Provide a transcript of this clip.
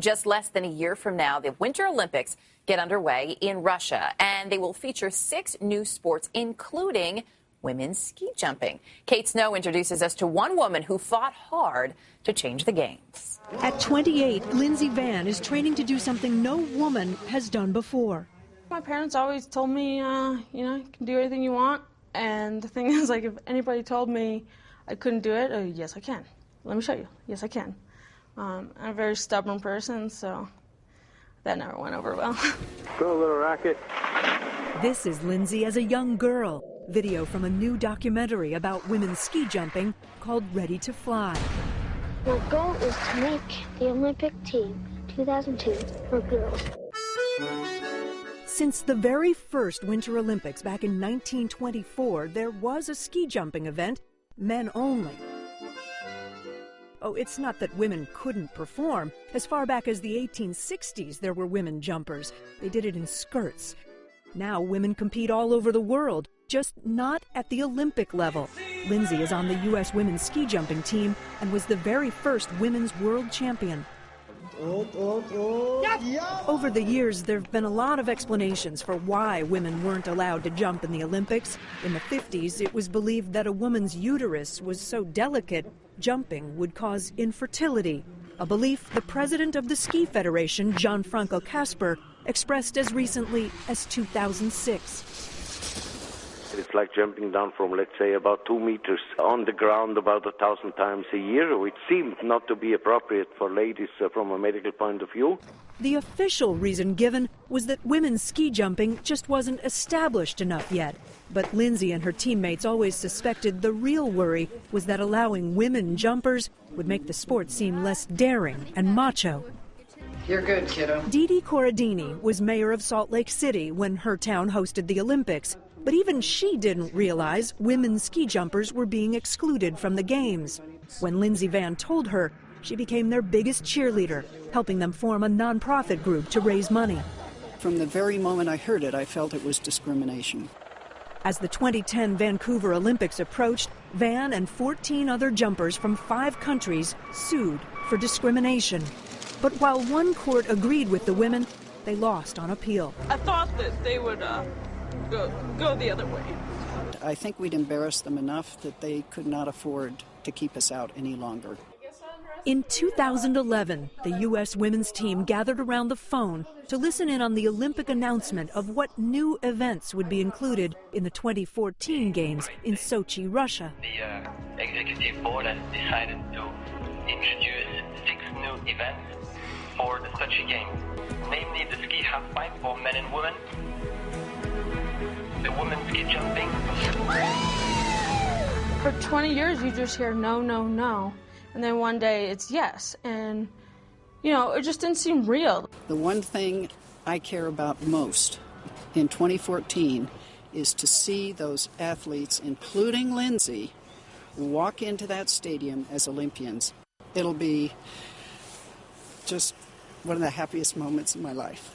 just less than a year from now, the Winter Olympics get underway in Russia, and they will feature 6 new sports, including women's ski jumping. Kate Snow introduces us to one woman who fought hard to change the games. At 28, Lindsey is training to do something no woman has done before. My parents always told me, you can do anything you want. And the thing is, like, if anybody told me I couldn't do it, yes, I can. Let me show you. Yes, I can. I'm a very stubborn person, so that never went over well. Go, little rocket. This is Lindsey as a young girl. Video from a new documentary about women's ski jumping called Ready to Fly. My goal is to make the Olympic team 2002 for girls. Since the very first Winter Olympics back in 1924, there was a ski jumping event, men only. Oh, it's not that women couldn't perform. As far back as the 1860s, there were women jumpers. They did it in skirts. Now women compete all over the world, just not at the Olympic level. Lindsey is on the U.S. women's ski jumping team and was the very first women's world champion. Over the years, there have been a lot of explanations for why women weren't allowed to jump in the Olympics. In the 50s, it was believed that a woman's uterus was so delicate, jumping would cause infertility, a belief the president of the Ski Federation, Gianfranco Casper, expressed as recently as 2006. It's like jumping down from, let's say, about 2 meters on the ground about 1,000 times a year, which seemed not to be appropriate for ladies from a medical point of view. The official reason given was that women's ski jumping just wasn't established enough yet. But Lindsey and her teammates always suspected the real worry was that allowing women jumpers would make the sport seem less daring and macho. You're good, kiddo. Didi Corradini was mayor of Salt Lake City when her town hosted the Olympics. But even she didn't realize women ski jumpers were being excluded from the games. When Lindsey told her, she became their biggest cheerleader, helping them form a nonprofit group to raise money. From the very moment I heard it, I felt it was discrimination. As the 2010 Vancouver Olympics approached, Van and 14 other jumpers from 5 countries sued for discrimination. But while one court agreed with the women, they lost on appeal. I thought that they would go the other way. I think we'd embarrassed them enough that they could not afford to keep us out any longer. In 2011, the U.S. women's team gathered around the phone to listen in on the Olympic announcement of what new events would be included in the 2014 Games in Sochi, Russia. The executive board has decided to introduce 6 new events for the Sochi Games, namely the ski halfpipe for men and women, the women's ski jumping. For 20 years, you just hear no, no, no. And then one day it's yes. And, it just didn't seem real. The one thing I care about most in 2014 is to see those athletes, including Lindsey, walk into that stadium as Olympians. It'll be just one of the happiest moments in my life.